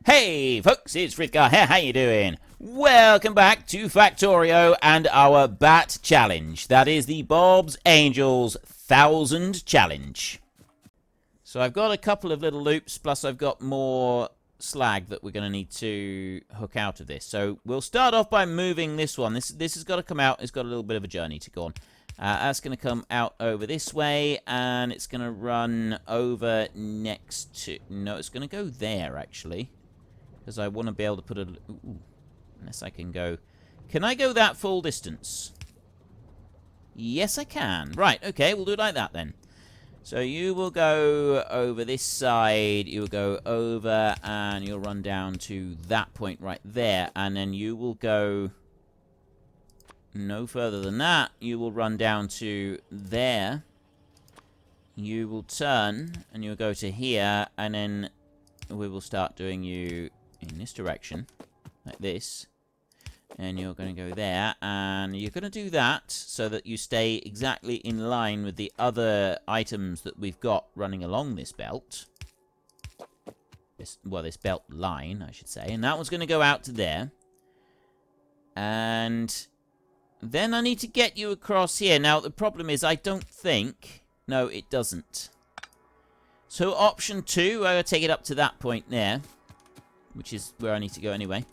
Hey folks, it's Frithgar here, how you doing? Welcome back to Factorio and our Bat Challenge. That is the Bob's Angels 1000 Challenge. So I've got a couple of little loops, plus I've got more slag that we're going to need to hook out of this. So we'll start off by moving this one. This has got to come out. It's got a little bit of a journey to go on. That's going to come out over this way, and it's going to run over next to... No, it's going to go there, actually. Because I want to be able to put a... Ooh, unless I can go... Can I go that full distance? Yes, I can. Right, okay, we'll do it like that then. So you will go over this side, you'll go over, and you'll run down to that point right there. And then you will go no further than that. You will run down to there. You will turn, and you'll go to here, and then we will start doing you... in this direction, like this, and you're going to go there, and you're going to do that so that you stay exactly in line with the other items that we've got running along this belt. This belt line, I should say, and that one's going to go out to there. And then I need to get you across here. Now, the problem is I don't think... No, it doesn't. So option 2, I'll take it up to that point there, which is where I need to go anyway.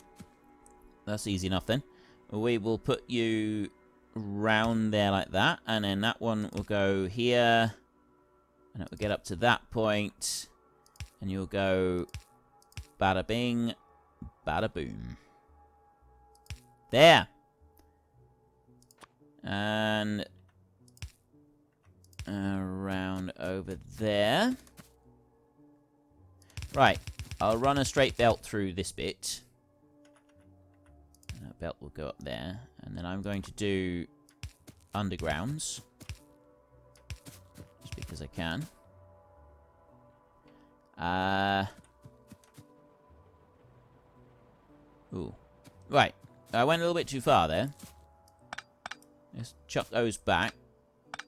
That's easy enough then. We will put you round there like that, and then that one will go here, and it will get up to that point, and you'll go bada bing, bada boom. There! And around over there. Right. I'll run a straight belt through this bit. And that belt will go up there. And then I'm going to do undergrounds. Just because I can. Ooh. Right. I went a little bit too far there. Let's chuck those back.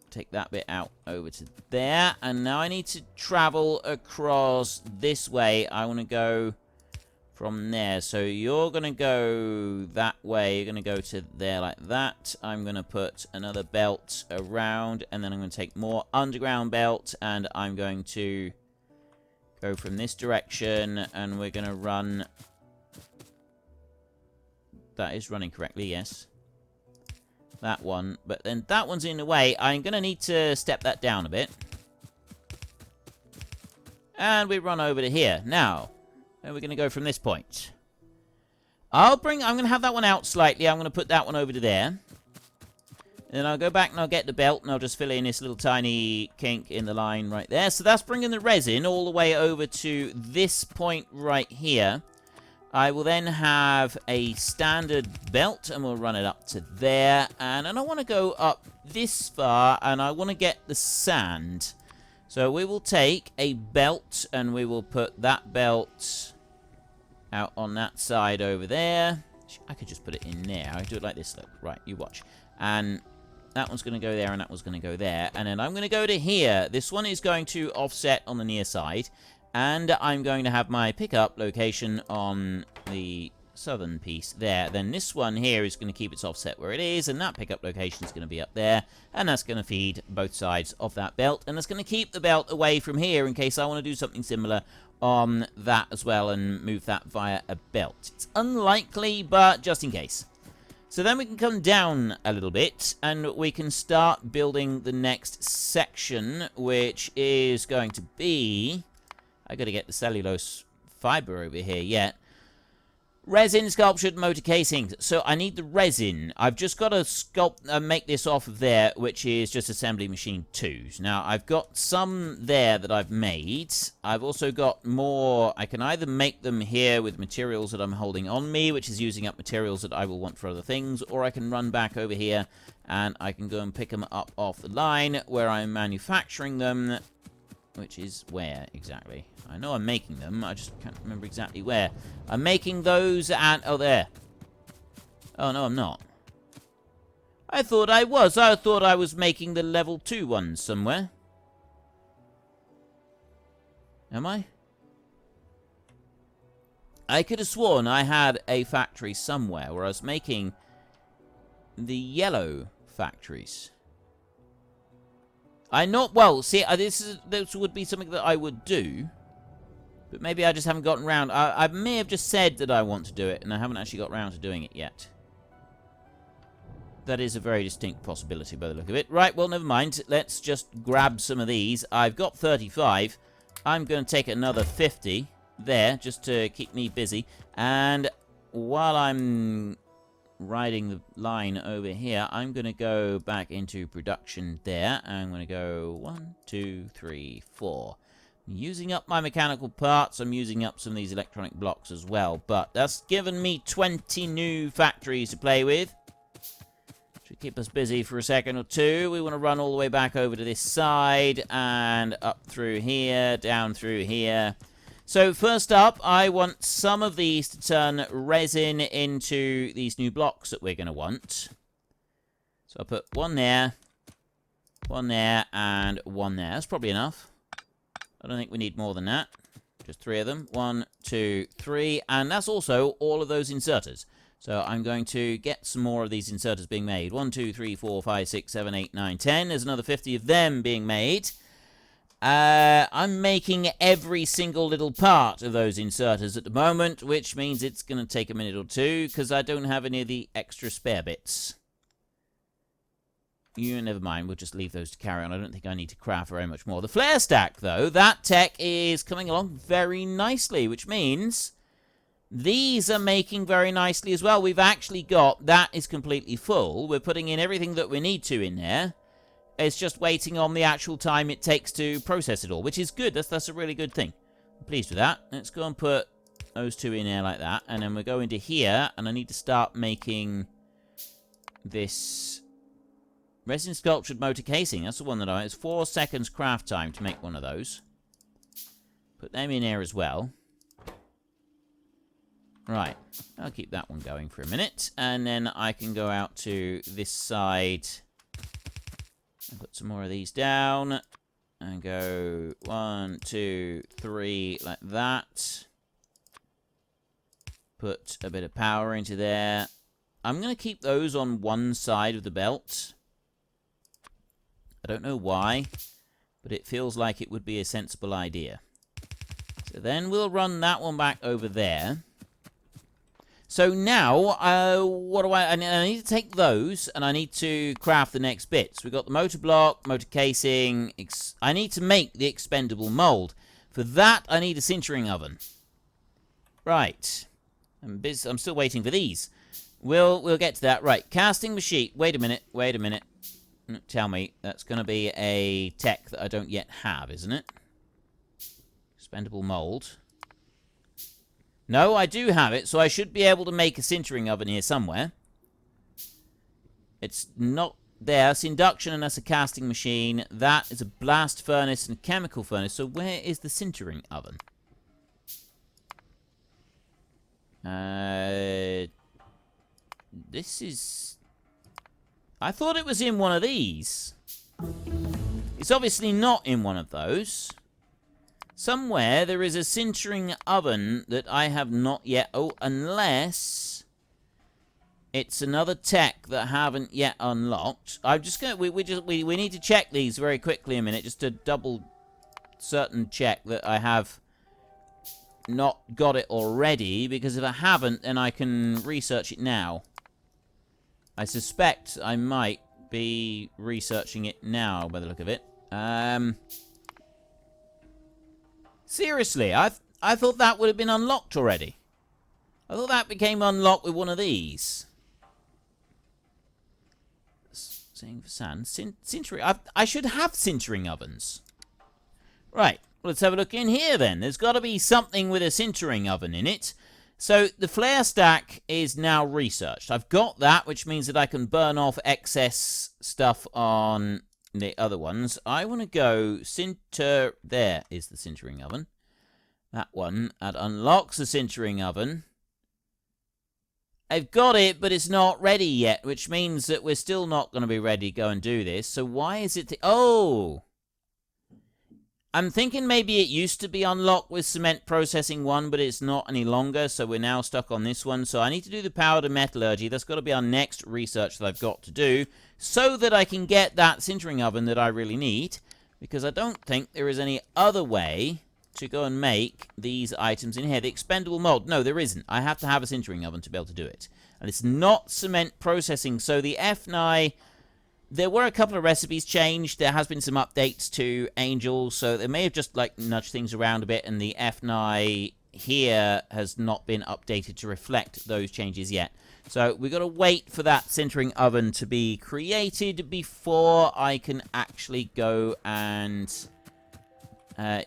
Take that bit out over to there, and now I need to travel across this way. I want to go from there, so you're going to go that way. You're going to go to there like that. I'm going to put another belt around, and then I'm going to take more underground belt, and I'm going to go from this direction, and we're going to run... That is running correctly, yes. That one, but then that one's in the way. I'm going to need to step that down a bit. And we run over to here. Now, where are we going to go from this point? I'm going to have that one out slightly. I'm going to put that one over to there. And then I'll go back and I'll get the belt, and I'll just fill in this little tiny kink in the line right there. So that's bringing the resin all the way over to this point right here. I will then have a standard belt, and we'll run it up to there. And I want to go up this far, and I want to get the sand. So we will take a belt, and we will put that belt out on that side over there. I could just put it in there. I do it like this, look. Right, you watch. And that one's going to go there, and that one's going to go there. And then I'm going to go to here. This one is going to offset on the near side. And I'm going to have my pickup location on the southern piece there. Then this one here is going to keep its offset where it is, and that pickup location is going to be up there. And that's going to feed both sides of that belt. And that's going to keep the belt away from here in case I want to do something similar on that as well and move that via a belt. It's unlikely, but just in case. So then we can come down a little bit, and we can start building the next section, which is going to be... I got to get the cellulose fiber over here yet. Resin, sculptured motor casings. So I need the resin. I've just got to make this off of there, which is just assembly machine 2s. Now, I've got some there that I've made. I've also got more. I can either make them here with materials that I'm holding on me, which is using up materials that I will want for other things, or I can run back over here and I can go and pick them up off the line where I'm manufacturing them. Which is where, exactly? I know I'm making them, I just can't remember exactly where. I'm making those at... Oh, there. Oh, no, I'm not. I thought I was. I thought I was making the level 2 ones somewhere. Am I? I could have sworn I had a factory somewhere where I was making the yellow factories. Well, see, this would be something that I would do. But maybe I just haven't gotten around. I may have just said that I want to do it, and I haven't actually got around to doing it yet. That is a very distinct possibility by the look of it. Right, well, never mind. Let's just grab some of these. I've got 35. I'm going to take another 50 there, just to keep me busy. And while I'm riding the line over here, I'm going to go back into production there. I'm going to go 1, 2, 3, 4. I'm using up my mechanical parts. I'm using up some of these electronic blocks as well. But that's given me 20 new factories to play with. Should keep us busy for a second or two. We want to run all the way back over to this side and up through here, down through here. So first up, I want some of these to turn resin into these new blocks that we're going to want. So I'll put one there, and one there. That's probably enough. I don't think we need more than that. Just 3 of them. 1, 2, 3. And that's also all of those inserters. So I'm going to get some more of these inserters being made. 1, 2, 3, 4, 5, 6, 7, 8, 9, 10. There's another 50 of them being made. I'm making every single little part of those inserters at the moment, which means it's going to take a minute or two, because I don't have any of the extra spare bits. Never mind, we'll just leave those to carry on. I don't think I need to craft very much more. The flare stack, though, that tech is coming along very nicely, which means these are making very nicely as well. We've actually got, that is completely full. We're putting in everything that we need to in there. It's just waiting on the actual time it takes to process it all, which is good. That's a really good thing. I'm pleased with that. Let's go and put those 2 in there like that. And then we'll go into here, and I need to start making this resin sculptured motor casing. That's the one that it's 4 seconds craft time to make one of those. Put them in there as well. Right, I'll keep that one going for a minute, and then I can go out to this side and put some more of these down, and go 1, 2, 3, like that. Put a bit of power into there. I'm going to keep those on one side of the belt. I don't know why, but it feels like it would be a sensible idea. So then we'll run that one back over there. So now, what do I need to take those, and I need to craft the next bits. We've got the motor block, motor casing. I need to make the expendable mold. For that, I need a sintering oven. Right. I'm still waiting for these. We'll get to that. Right, casting machine. Wait a minute. Tell me, that's going to be a tech that I don't yet have, isn't it? Expendable mold. No, I do have it, so I should be able to make a sintering oven here somewhere. It's not there. It's induction, and that's a casting machine. That is a blast furnace and a chemical furnace. So where is the sintering oven? This is... I thought it was in one of these. It's obviously not in one of those. Somewhere there is a sintering oven that I have not yet... Oh, unless it's another tech that I haven't yet unlocked. I'm just going to... We need to check these very quickly a minute, just to double certain check that I have not got it already, because if I haven't, then I can research it now. I suspect I might be researching it now by the look of it. Seriously, I thought that would have been unlocked already. I thought that became unlocked with one of these. Saying for sand. Sintering. I should have sintering ovens. Right, let's have a look in here then. There's got to be something with a sintering oven in it. So the flare stack is now researched. I've got that, which means that I can burn off excess stuff on the other ones. I want to go sinter... There is the sintering oven. That one. That unlocks the sintering oven. I've got it, but it's not ready yet, which means that we're still not going to be ready to go and do this. So why is it... Oh! I'm thinking maybe it used to be unlocked with cement processing 1, but it's not any longer, so we're now stuck on this one. So I need to do the power to metallurgy. That's got to be our next research that I've got to do, so that I can get that sintering oven that I really need, because I don't think there is any other way to go and make these items in here. The expendable mold. No, there isn't. I have to have a sintering oven to be able to do it. And it's not cement processing, so the FNI... There were a couple of recipes changed. There has been some updates to Angel, so they may have just, like, nudged things around a bit, and the FNI here has not been updated to reflect those changes yet. So we've got to wait for that sintering oven to be created before I can actually go and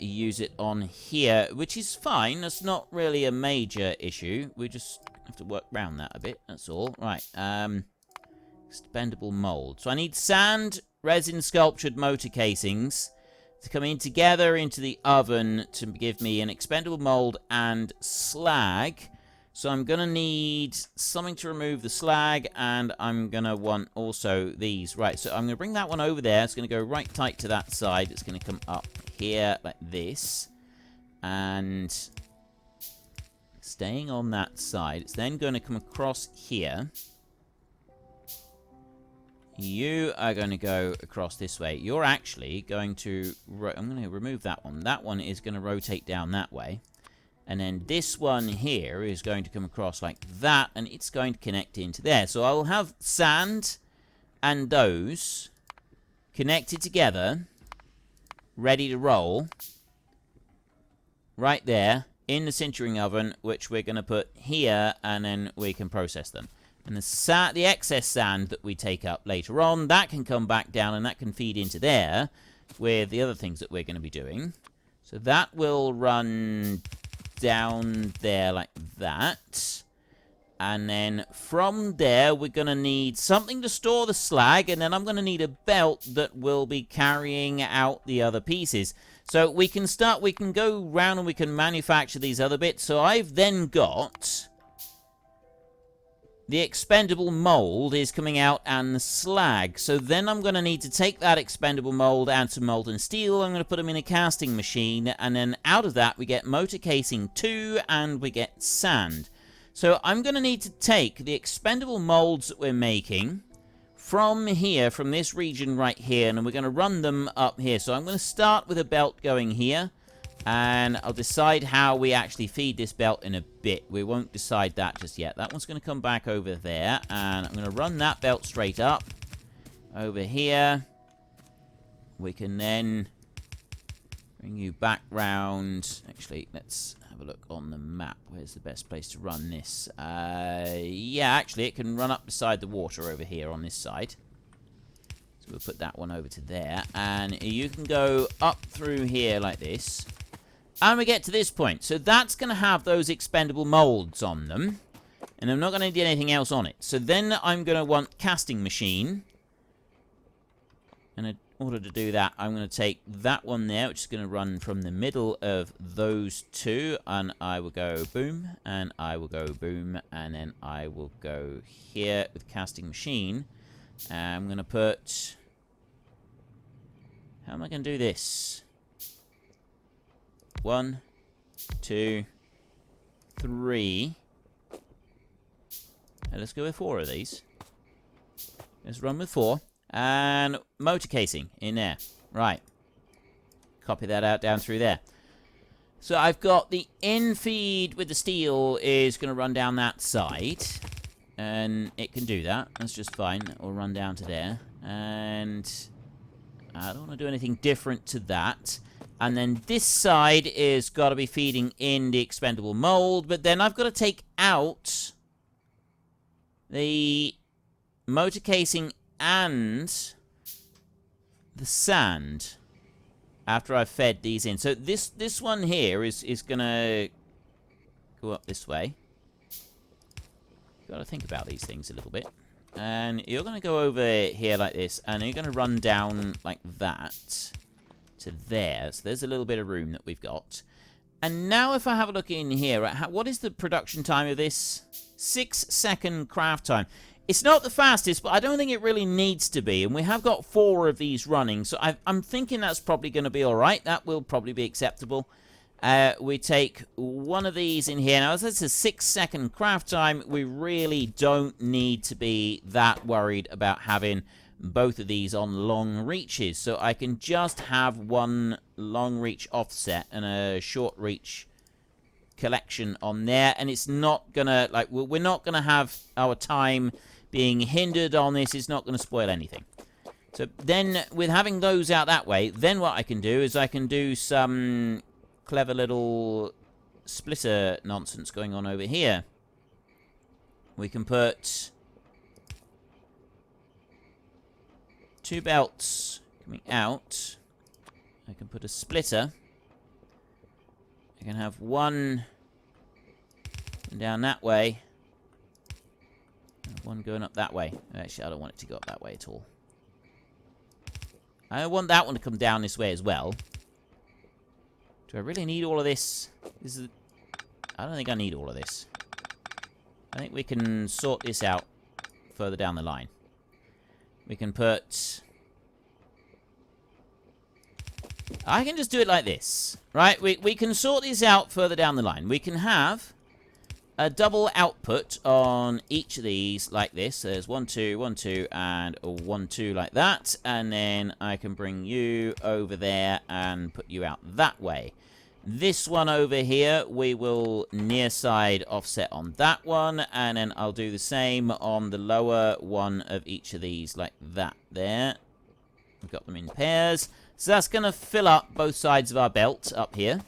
use it on here, which is fine. That's not really a major issue. We just have to work around that a bit, that's all. Right, expendable mold. So I need sand, resin sculptured motor casings to come in together into the oven to give me an expendable mold and slag. So I'm going to need something to remove the slag, and I'm going to want also these. Right, so I'm going to bring that one over there. It's going to go right tight to that side. It's going to come up here like this. And staying on that side, it's then going to come across here. You are going to go across this way. You're actually going to... I'm going to remove that one. That one is going to rotate down that way. And then this one here is going to come across like that, and it's going to connect into there. So I'll have sand and those connected together, ready to roll, right there in the sintering oven, which we're going to put here, and then we can process them. And the excess sand that we take up later on, that can come back down, and that can feed into there with the other things that we're going to be doing. So that will run down there like that. And then from there, we're going to need something to store the slag, and then I'm going to need a belt that will be carrying out the other pieces. So we can go round and we can manufacture these other bits. So I've then got... the expendable mold is coming out, and the slag. So then I'm going to need to take that expendable mold and some molten steel. I'm going to put them in a casting machine, and then out of that we get motor casing 2, and we get sand. So I'm going to need to take the expendable molds that we're making from here, from this region right here, and we're going to run them up here. So I'm going to start with a belt going here. And I'll decide how we actually feed this belt in a bit. We won't decide that just yet. That one's going to come back over there. And I'm going to run that belt straight up. Over here. We can then bring you back round. Actually, let's have a look on the map. Where's the best place to run this? Yeah, actually, it can run up beside the water over here on this side. So we'll put that one over to there. And you can go up through here like this. And we get to this point. So that's going to have those expendable molds on them. And I'm not going to do anything else on it. So then I'm going to want casting machine. And in order to do that, I'm going to take that one there, which is going to run from the middle of those two. And I will go boom. And I will go boom. And then I will go here with casting machine. And I'm going to put... how am I going to do this? 1, 2, 3. Now let's go with 4 of these. Let's run with 4. And motor casing in there. Right. Copy that out down through there. So I've got the in-feed with the steel is going to run down that side. And it can do that. That's just fine. It will run down to there. And I don't want to do anything different to that. And then this side is got to be feeding in the expendable mold. But then I've got to take out the motor casing and the sand after I've fed these in. So this one here is going to go up this way. Got to think about these things a little bit. And you're going to go over here like this, and you're going to run down like that to there. So there's a little bit of room that we've got. And now if I have a look in here, what is the production time of this? 6-second craft time. It's not the fastest, but I don't think it really needs to be. And we have got 4 of these running, so I'm thinking that's probably going to be all right. That will probably be acceptable. We take one of these in here. Now, as it's a 6-second craft time, we really don't need to be that worried about having both of these on long reaches. So I can just have one long reach offset and a short reach collection on there. And it's not going to, like, we're not going to have our time being hindered on this. It's not going to spoil anything. So then, with having those out that way, then what I can do is I can do some clever little splitter nonsense going on over here. We can put 2 belts coming out. I can put a splitter. I can have one down that way. And one going up that way. Actually, I don't want it to go up that way at all. I want that one to come down this way as well. Do I really need all of this? I don't think I need all of this. I think we can sort this out further down the line. We can put... I can just do it like this, right? We can sort these out further down the line. We can have a double output on each of these like this. There's 1, 2, 1, 2, and a 1, 2 like that. And then I can bring you over there and put you out that way. This one over here, we will near side offset on that one. And then I'll do the same on the lower one of each of these like that there. We've got them in pairs. So that's going to fill up both sides of our belt up here.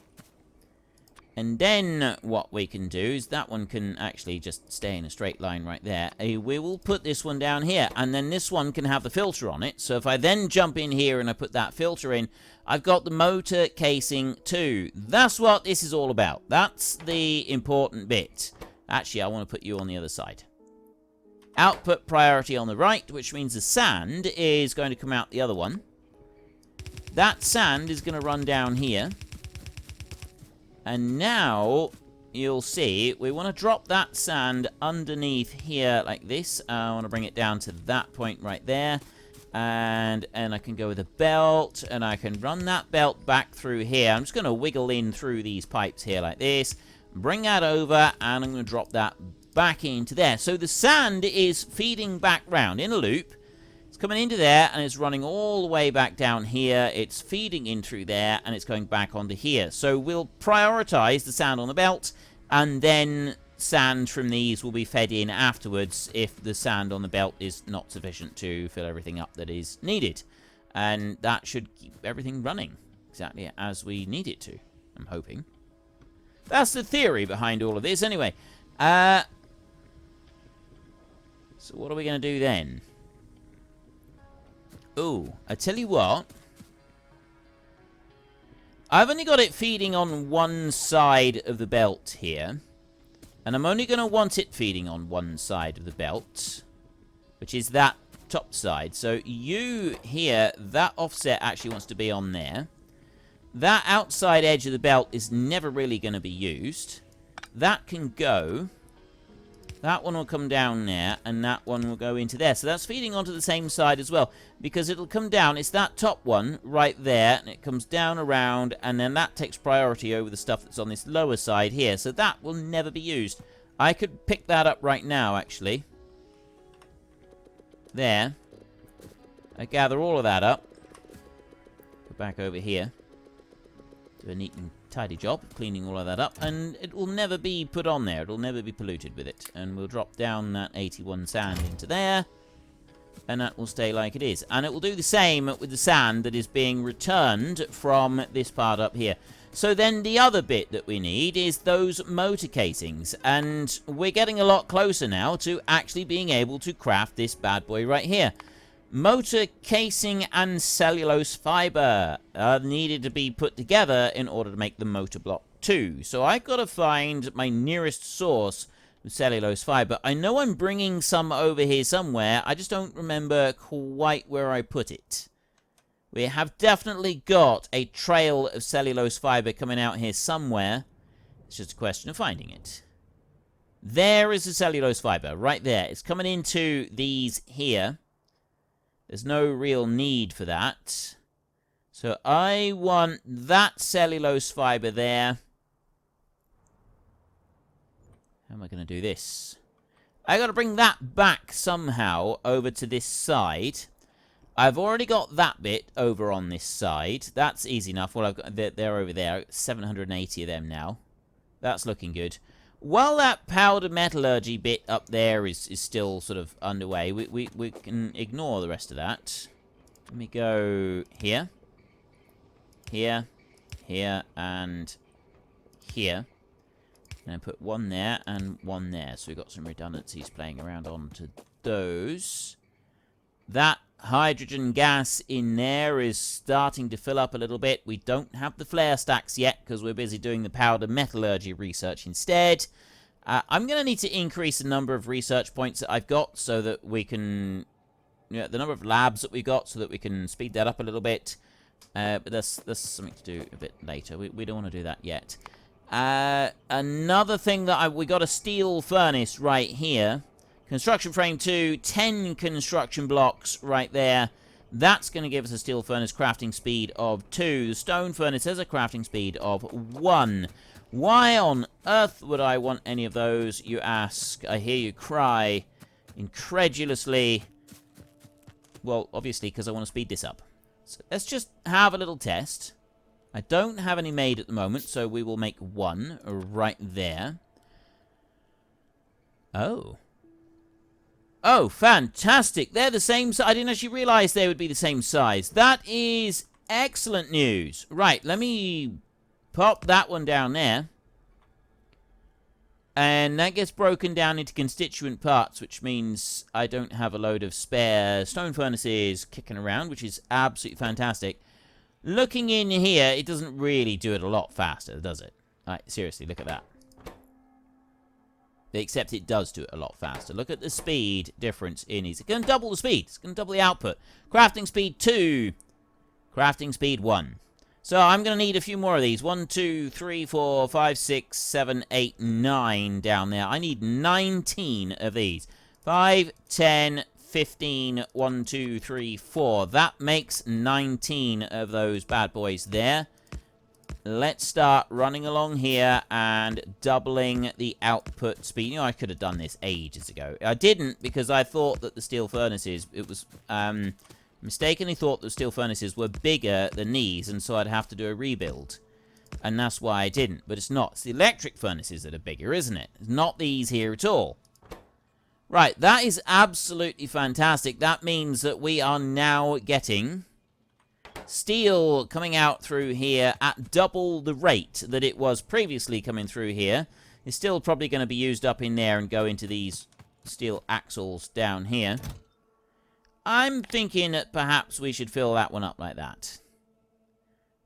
And then what we can do is that one can actually just stay in a straight line right there. We will put this one down here, and then this one can have the filter on it. So if I then jump in here and I put that filter in, I've got the motor casing too. That's what this is all about. That's the important bit. Actually, I want to put you on the other side. Output priority on the right, which means the sand is going to come out the other one. That sand is going to run down here. And now, you'll see, we want to drop that sand underneath here like this. I want to bring it down to that point right there. And I can go with a belt, and I can run that belt back through here. I'm just going to wiggle in through these pipes here like this. Bring that over, and I'm going to drop that back into there. So the sand is feeding back round in a loop. It's coming into there, and it's running all the way back down here. It's feeding in through there, and it's going back onto here. So we'll prioritize the sand on the belt, and then sand from these will be fed in afterwards if the sand on the belt is not sufficient to fill everything up that is needed. And that should keep everything running exactly as we need it to, I'm hoping. That's the theory behind all of this. Anyway, so what are we going to do then? Ooh, I tell you what. I've only got it feeding on one side of the belt here. And I'm only going to want it feeding on one side of the belt, which is that top side. So you here, that offset actually wants to be on there. That outside edge of the belt is never really going to be used. That can go. That one will come down there, and that one will go into there. So that's feeding onto the same side as well, because it'll come down. It's that top one right there, and it comes down around, and then that takes priority over the stuff that's on this lower side here. So that will never be used. I could pick that up right now, actually. There. I gather all of that up. Go back over here. Do a neat and tidy job cleaning all of that up, and it will never be put on there. It'll never be polluted with it. And we'll drop down that 81 sand into there, and that will stay like it is. And it will do the same with the sand that is being returned from this part up here. So then the other bit that we need is those motor casings, and we're getting a lot closer now to actually being able to craft this bad boy right here. Motor casing and cellulose fiber are needed to be put together in order to make the motor block 2. So I've got to find my nearest source of cellulose fiber. I know I'm bringing some over here somewhere. I just don't remember quite where I put it. We have definitely got a trail of cellulose fiber coming out here somewhere. It's just a question of finding it. There is the cellulose fiber, right there. It's coming into these here. There's no real need for that. So I want that cellulose fiber there. How am I going to do this? I got to bring that back somehow over to this side. I've already got that bit over on this side. That's easy enough. Well, I've got they're over there. 780 of them now. That's looking good. While that powder metallurgy bit up there is still sort of underway, we can ignore the rest of that. Let me go here, here, here, and here. And put one there and one there. So we've got some redundancies playing around onto those. That hydrogen gas in there is starting to fill up a little bit. We don't have the flare stacks yet because we're busy doing the powder metallurgy research instead. I'm going to need to increase the number of research points that I've got so that we can... the number of labs that we've got so that we can speed that up a little bit. But that's something to do a bit later. We don't want to do that yet. Another thing that we got a steel furnace right here. Construction frame 2, 10 construction blocks right there. That's going to give us a steel furnace crafting speed of 2. The stone furnace has a crafting speed of 1. Why on earth would I want any of those, you ask? I hear you cry incredulously. Well, obviously, because I want to speed this up. So let's just have a little test. I don't have any made at the moment, so we will make one right there. Oh. Oh, fantastic. They're the same size. I didn't actually realize they would be the same size. That is excellent news. Right, let me pop that one down there. And that gets broken down into constituent parts, which means I don't have a load of spare stone furnaces kicking around, which is absolutely fantastic. Looking in here, it doesn't really do it a lot faster, does it? Right, seriously, look at that. Except it does do it a lot faster. Look at the speed difference in these. It's going to double the speed. It's going to double the output. Crafting speed 2. Crafting speed 1. So I'm going to need a few more of these. 1, 2, 3, 4, 5, 6, 7, 8, 9 down there. I need 19 of these. 5, 10, 15, 1, 2, 3, 4. That makes 19 of those bad boys there. Let's start running along here and doubling the output speed. You know, I could have done this ages ago. I didn't because I thought that the steel furnaces, it was, mistakenly thought that steel furnaces were bigger than these, and so I'd have to do a rebuild. And that's why I didn't. But it's not. It's the electric furnaces that are bigger, isn't it? It's not these here at all. Right, that is absolutely fantastic. That means that we are now getting steel coming out through here at double the rate that it was previously coming through here. It's still probably going to be used up in there and go into these steel axles down here. I'm thinking that perhaps we should fill that one up like that.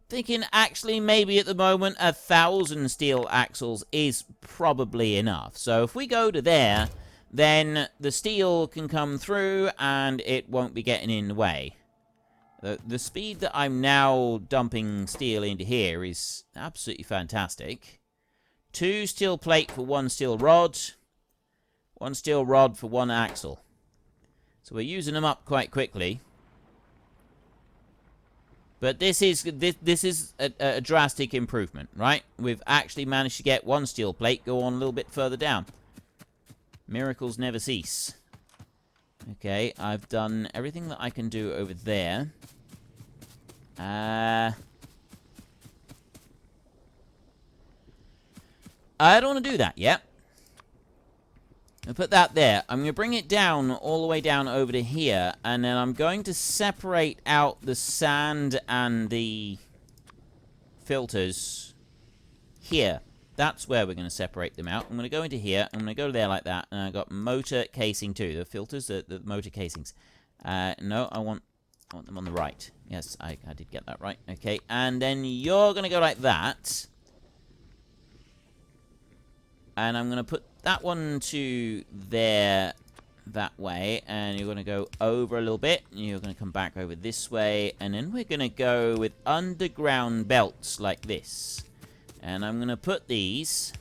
Thinking actually maybe at the moment 1,000 steel axles is probably enough. So if we go to there, then the steel can come through and it won't be getting in the way. The speed that I'm now dumping steel into here is absolutely fantastic. 2 steel plate for 1 steel rod. 1 steel rod for 1 axle. So we're using them up quite quickly. But this is a drastic improvement, right? We've actually managed to get 1 steel plate go on a little bit further down. Miracles never cease. Okay, I've done everything that I can do over there. I don't want to do that yet. I'll put that there. I'm going to bring it down all the way down over to here, and then I'm going to separate out the sand and the filters here. That's where we're going to separate them out. I'm going to go into here. I'm going to go there like that. And I've got motor casing too. The filters, the motor casings. No, I want them on the right. Yes, I did get that right. Okay, and then you're going to go like that. And I'm going to put that one to there that way. And you're going to go over a little bit. And you're going to come back over this way. And then we're going to go with underground belts like this. And I'm going to put these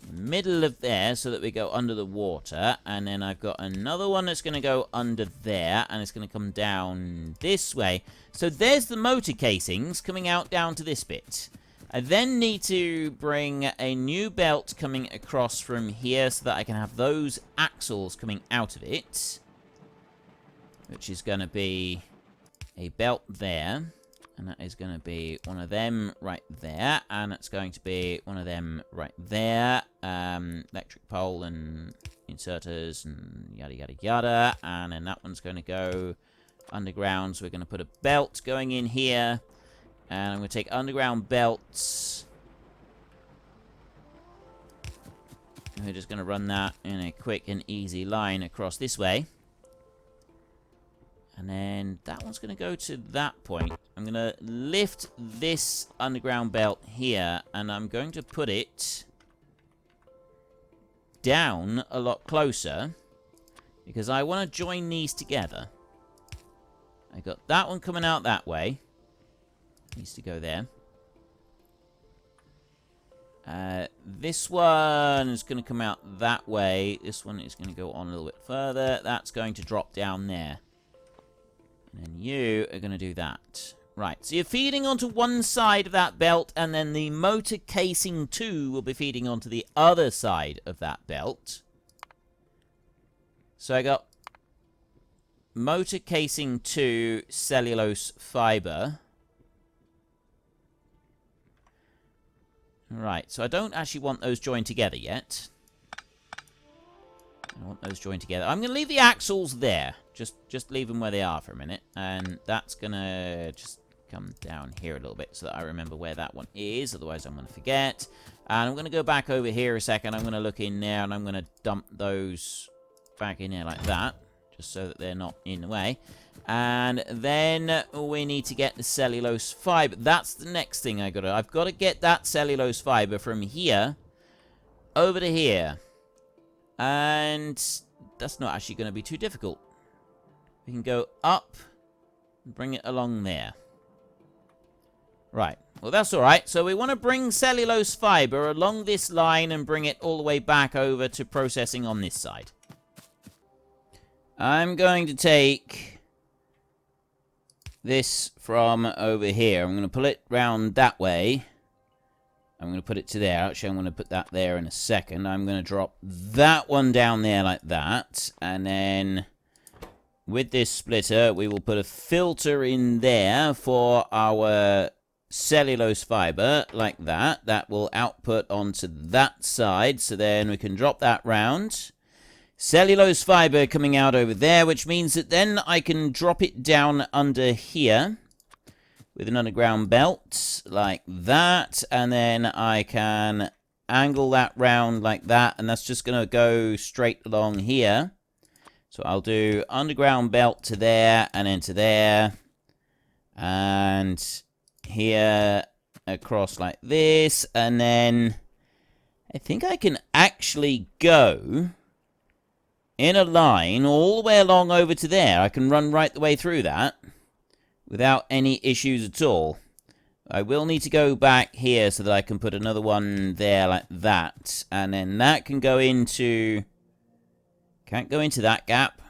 middle of there so that we go under the water. And then I've got another one that's going to go under there, and it's going to come down this way. So there's the motor casings coming out down to this bit. I then need to bring a new belt coming across from here so that I can have those axles coming out of it, which is going to be a belt there. And that is going to be one of them right there. And it's going to be one of them right there. Electric pole and inserters and yada, yada, yada. And then that one's going to go underground. So we're going to put a belt going in here. And I'm going to take underground belts. And we're just going to run that in a quick and easy line across this way. And then that one's going to go to that point. I'm going to lift this underground belt here, and I'm going to put it down a lot closer, because I want to join these together. I got that one coming out that way. Needs to go there. This one is going to come out that way. This one is going to go on a little bit further. That's going to drop down there. And then you are going to do that. Right, so you're feeding onto one side of that belt, and then the motor casing 2 will be feeding onto the other side of that belt. So I got motor casing 2 cellulose fiber. Right, so I don't actually want those joined together yet. I want those joined together. I'm going to leave the axles there. Just leave them where they are for a minute. And that's going to just come down here a little bit so that I remember where that one is. Otherwise, I'm going to forget. And I'm going to go back over here a second. I'm going to look in there, and I'm going to dump those back in there like that. Just so that they're not in the way. And then we need to get the cellulose fiber. That's the next thing I've got to get that cellulose fiber from here over to here. And that's not actually going to be too difficult. We can go up and bring it along there. Right. Well, that's all right. So we want to bring cellulose fiber along this line and bring it all the way back over to processing on this side. I'm going to take this from over here. I'm going to pull it round that way. I'm going to put it to there. Actually, I'm going to put that there in a second. I'm going to drop that one down there like that. And then with this splitter, we will put a filter in there for our cellulose fiber like that. That will output onto that side. So then we can drop that round. Cellulose fiber coming out over there, which means that then I can drop it down under here with an underground belt like that, and then I can angle that round like that, and that's just going to go straight along here. So I'll do underground belt to there, and then to there, and here across like this, and then I think I can actually go in a line all the way along over to there. I can run right the way through that without any issues at all. I will need to go back here so that I can put another one there like that. And then that can go into... Can't go into that gap.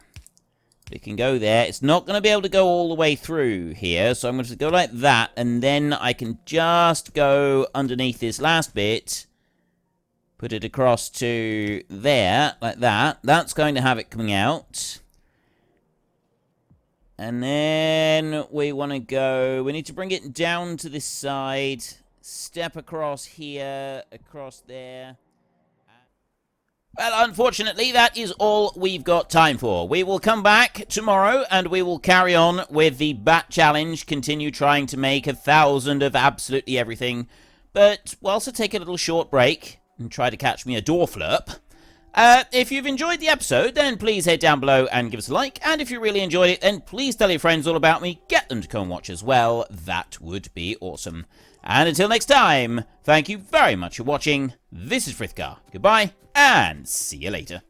It can go there. It's not going to be able to go all the way through here. So I'm going to go like that. And then I can just go underneath this last bit. Put it across to there, like that. That's going to have it coming out. And then we want to go... We need to bring it down to this side. Step across here, across there. Well, unfortunately, that is all we've got time for. We will come back tomorrow, and we will carry on with the Bat Challenge. Continue trying to make 1,000 of absolutely everything. But we'll also take a little short break and try to catch me a door flurp. If you've enjoyed the episode, then please head down below and give us a like. And if you really enjoyed it, then please tell your friends all about me. Get them to come and watch as well. That would be awesome. And until next time, thank you very much for watching. This is Frithgar. Goodbye, and see you later.